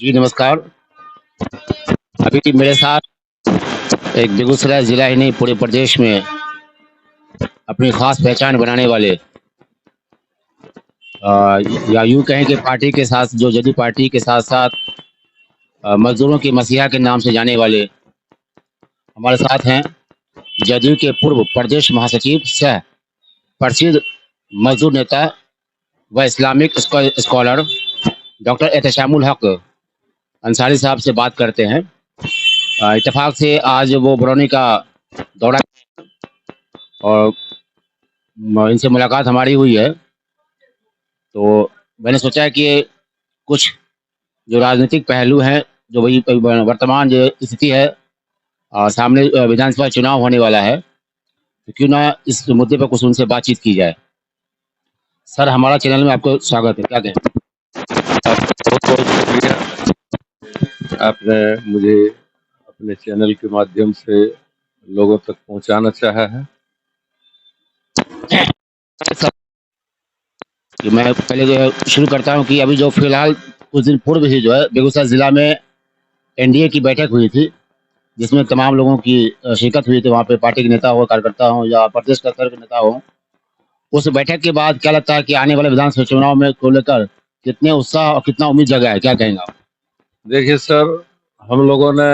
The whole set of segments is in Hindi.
जी नमस्कार। अभी मेरे साथ एक बेगूसराय ज़िला ही नहीं पूरे प्रदेश में अपनी ख़ास पहचान बनाने वाले या यूँ कहें कि पार्टी के साथ जो जदयू पार्टी के साथ-साथ मज़दूरों के मसीहा के नाम से जाने वाले हमारे साथ हैं जदयू के पूर्व प्रदेश महासचिव सह प्रसिद्ध मज़दूर नेता व इस्लामिक स्कॉलर डॉक्टर एहतशामुल हक अंसारी साहब से बात करते हैं। इत्तेफ़ाक से आज वो बरौनी का दौरा और इनसे मुलाकात हमारी हुई है, तो मैंने सोचा है कि कुछ जो राजनीतिक पहलू हैं, जो वही वर्तमान जो स्थिति है सामने विधानसभा चुनाव होने वाला है, तो क्यों ना इस मुद्दे पर कुछ उनसे बातचीत की जाए। सर, हमारा चैनल में आपको स्वागत है, क्या कहें? बहुत-बहुत शुक्रिया। आपने मुझे अपने चैनल के माध्यम से लोगों तक पहुंचाना चाहा है। कि मैं पहले जो है शुरू करता हूँ कि अभी जो फिलहाल कुछ दिन पूर्व ही जो है बेगूसराय ज़िला में एनडीए की बैठक हुई थी, जिसमें तमाम लोगों की शिरकत हुई थी। वहाँ पे पार्टी के नेता हो, कार्यकर्ता हों या प्रदेश स्तर के नेता हों। उस बैठक के बाद क्या लगता है कि आने वाले विधानसभा चुनाव में को लेकर कितने उत्साह और कितना उम्मीद जगा है, क्या कहेंगे आप? देखिए सर, हम लोगों ने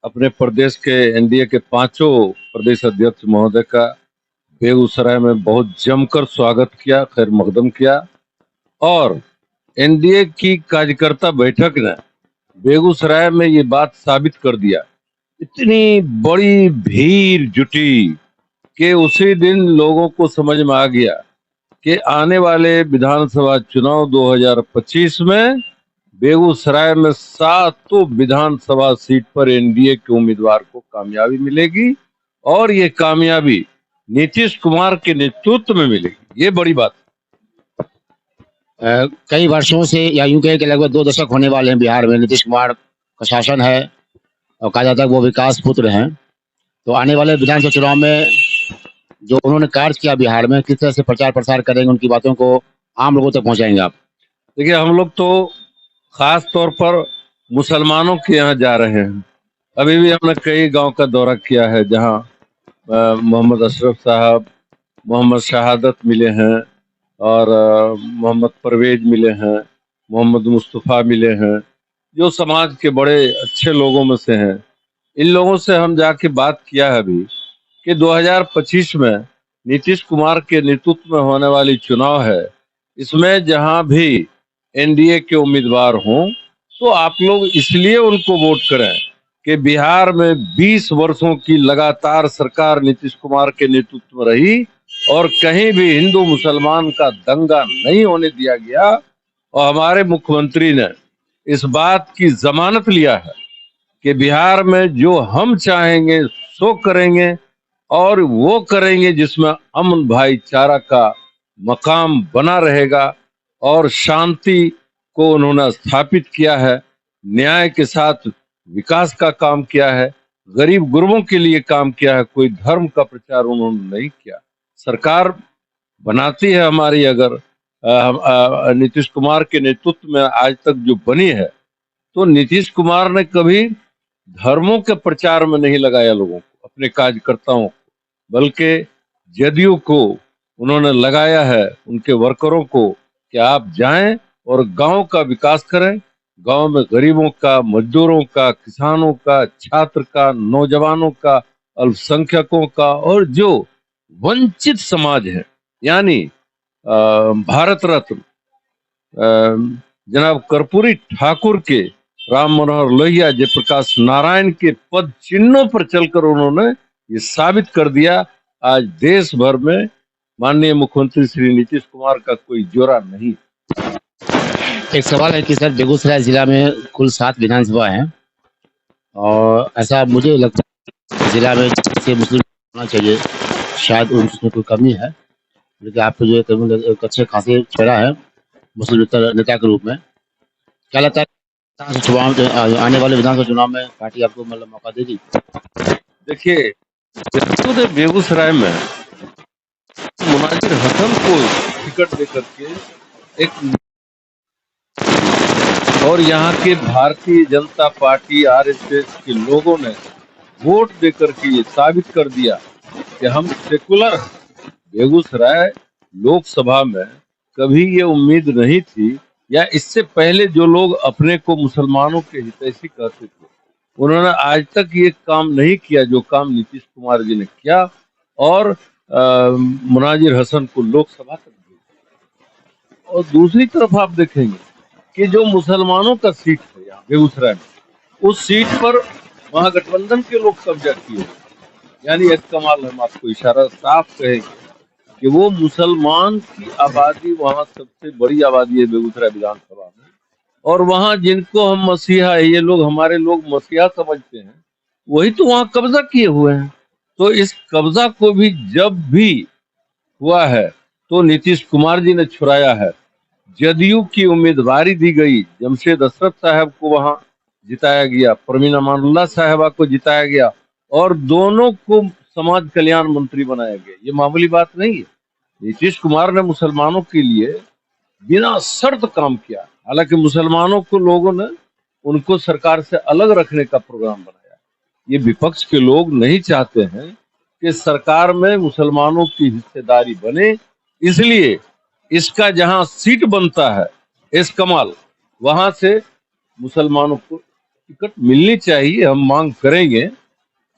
अपने प्रदेश के एनडीए के पांचों प्रदेश अध्यक्ष महोदय का बेगूसराय में बहुत जमकर स्वागत किया, खैर मकदम किया और एनडीए की कार्यकर्ता बैठक ने बेगूसराय में ये बात साबित कर दिया। इतनी बड़ी भीड़ जुटी कि उसी दिन लोगों को समझ में आ गया कि आने वाले विधानसभा चुनाव 2025 में बेगूसराय में सातों विधानसभा सीट पर एनडीए के उम्मीदवार को कामयाबी मिलेगी और ये कामयाबी नीतीश कुमार के नेतृत्व में मिलेगी। ये बड़ी बात। कई वर्षों से या यूँ कहें कि लगभग 2 दशक होने वाले हैं बिहार में नीतीश कुमार का शासन है और कहा जाता है वो विकास पुत्र हैं। तो आने वाले विधानसभा चुनाव में जो उन्होंने कार्य किया बिहार में, किस तरह से प्रचार-प्रसार करेंगे, उनकी बातों को आम लोगों तक पहुँचाएँगे आप? देखिए, हम लोग तो खास तौर पर मुसलमानों के यहाँ जा रहे हैं। अभी भी हमने कई गांव का दौरा किया है जहां मोहम्मद अशरफ साहब, मोहम्मद शहादत मिले हैं और मोहम्मद परवेज मिले हैं, मोहम्मद मुस्तफ़ा मिले हैं, जो समाज के बड़े अच्छे लोगों में से हैं। इन लोगों से हम जाके बात किया है अभी कि 2025 में नीतीश कुमार के नेतृत्व में होने वाली चुनाव है, इसमें जहां भी एनडीए के उम्मीदवार हों तो आप लोग इसलिए उनको वोट करें कि बिहार में 20 वर्षों की लगातार सरकार नीतीश कुमार के नेतृत्व में रही और कहीं भी हिंदू मुसलमान का दंगा नहीं होने दिया गया और हमारे मुख्यमंत्री ने इस बात की जमानत लिया है कि बिहार में जो हम चाहेंगे सो करेंगे और वो करेंगे जिसमें अमन भाईचारा का मकाम बना रहेगा और शांति को उन्होंने स्थापित किया है, न्याय के साथ विकास का काम किया है, गरीब गुरबों के लिए काम किया है, कोई धर्म का प्रचार उन्होंने नहीं किया। सरकार बनाती है हमारी अगर नीतीश कुमार के नेतृत्व में आज तक जो बनी है, तो नीतीश कुमार ने कभी धर्मों के प्रचार में नहीं लगाया लोगों को, अपने कार्यकर्ताओं को, बल्कि जदयू को उन्होंने लगाया है, उनके वर्करों को, कि आप जाएं और गांव का विकास करें, गांव में गरीबों का, मजदूरों का, किसानों का, छात्र का, नौजवानों का, अल्पसंख्यकों का और जो वंचित समाज है, यानी भारत रत्न जनाब कर्पूरी ठाकुर के, राम मनोहर लोहिया, जयप्रकाश नारायण के पद चिन्हों पर चलकर उन्होंने ये साबित कर दिया। आज देश भर में माननीय मुख्यमंत्री श्री नीतीश कुमार का कोई जोरा नहीं। एक सवाल है कि सर बेगूसराय ज़िला में कुल 7 विधानसभा हैं और ऐसा मुझे लगता है ज़िला में से मुस्लिम होना चाहिए, शायद उसमें कोई कमी है। लेकिन आपको जो है एक अच्छे खासे चेहरा है मुस्लिम नेता के रूप में। क्या लगता है विधानसभा चुनाव आने वाले विधानसभा चुनाव में पार्टी आपको मतलब मौका देगी? देखिए, जदयू ने बेगूसराय में मुनाजिर हसन को टिकट देकर के एक और यहाँ के भारतीय जनता पार्टी आरएसएस के लोगों ने वोट देकर के ये साबित कर दिया कि हम सेकुलर हैं। बेगूसराय लोकसभा में कभी ये उम्मीद नहीं थी, या इससे पहले जो लोग अपने को मुसलमानों के हितैषी कहते थे, उन्होंने आज तक ये काम नहीं किया जो काम नीतीश कुमार जी ने किया, और मुनाजिर हसन को लोकसभा तक भेजा। और दूसरी तरफ आप देखेंगे कि जो मुसलमानों का सीट है यहाँ बेगूसराय में, उस सीट पर महागठबंधन के लोग कब्जा किए, यानी एक कमाल हम आपको इशारा साफ कहेंगे कि वो मुसलमान की आबादी, वहाँ सबसे बड़ी आबादी है बेगूसराय विधानसभा में, और वहाँ जिनको हम मसीहा है, ये लोग हमारे लोग मसीहा समझते हैं, वही तो वहाँ कब्जा किए हुए हैं। तो इस कब्जा को भी जब भी हुआ है तो नीतीश कुमार जी ने छुड़ाया है। जदयू की उम्मीदवारी दी गई, जमशेद अशरफ साहब को वहां जिताया गया, परवीन अमानुल्लाह साहबा को जिताया गया, और दोनों को समाज कल्याण मंत्री बनाया गया। ये मामूली बात नहीं है। नीतीश कुमार ने मुसलमानों के लिए बिना शर्त काम किया। हालांकि मुसलमानों को लोगों ने उनको सरकार से अलग रखने का प्रोग्राम बनाया। ये विपक्ष के लोग नहीं चाहते हैं कि सरकार में मुसलमानों की हिस्सेदारी बने, इसलिए इसका जहां सीट बनता है एस कमाल, वहां से मुसलमानों को टिकट मिलनी चाहिए। हम मांग करेंगे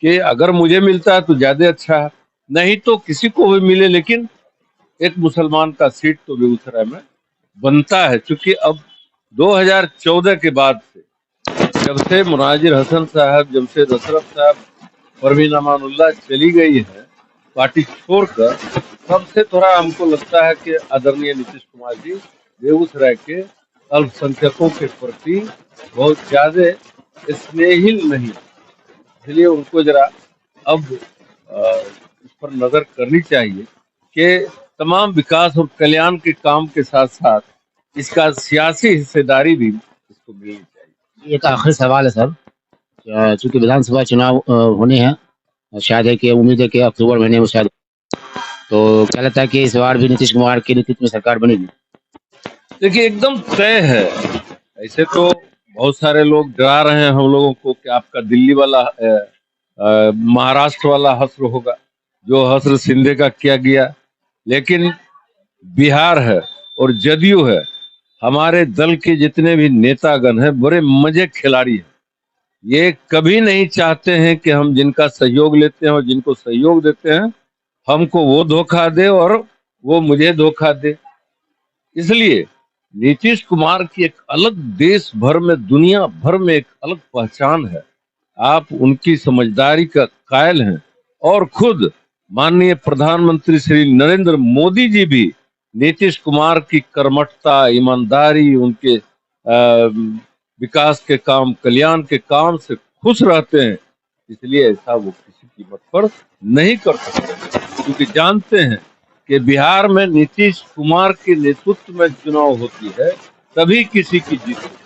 कि अगर मुझे मिलता है तो ज्यादा अच्छा है, नहीं तो किसी को भी मिले, लेकिन एक मुसलमान का सीट तो बेगूसराय में बनता है। क्योंकि अब 2014 के बाद से, जब से मुनाजिर हसन साहब, जमशेद अशरफ साहब, परवीन अमानुल्लाह चली गई है पार्टी छोड़कर, तब से थोड़ा हमको लगता है कि आदरणीय नीतीश कुमार जी बेगूसराय के अल्पसंख्यकों के प्रति बहुत ज्यादा स्नेहिल नहीं, इसलिए उनको जरा अब इस पर नजर करनी चाहिए कि तमाम विकास और कल्याण के काम के साथ साथ इसका सियासी हिस्सेदारी भी इसको मिलनी चाहिए। एक आखिरी सवाल है सर, चूंकि विधानसभा चुनाव होने हैं, शायद है कि उम्मीद है कि अक्टूबर महीने में शायद, तो क्या लगता है कि इस बार भी नीतीश कुमार के नेतृत्व में सरकार बनेगी? देखिए, एकदम तय है। ऐसे तो बहुत सारे लोग डरा रहे हैं हम लोगों को कि आपका दिल्ली वाला महाराष्ट्र वाला हश्र होगा, जो हश्र शिंदे का किया गया, लेकिन बिहार है और जदयू है, हमारे दल के जितने भी नेतागण हैं बड़े मजे खिलाड़ी हैं। ये कभी नहीं चाहते हैं कि हम जिनका सहयोग लेते हैं और जिनको सहयोग देते हैं हमको वो धोखा दे और वो मुझे धोखा दे। इसलिए नीतीश कुमार की एक अलग, देश भर में, दुनिया भर में एक अलग पहचान है। आप उनकी समझदारी का कायल हैं, और खुद माननीय प्रधानमंत्री श्री नरेंद्र मोदी जी भी नीतीश कुमार की कर्मठता, ईमानदारी, उनके विकास के काम, कल्याण के काम से खुश रहते हैं। इसलिए ऐसा वो किसी कीमत पर नहीं कर सकते, क्योंकि जानते हैं कि बिहार में नीतीश कुमार के नेतृत्व में चुनाव होती है तभी किसी की जीत होती है।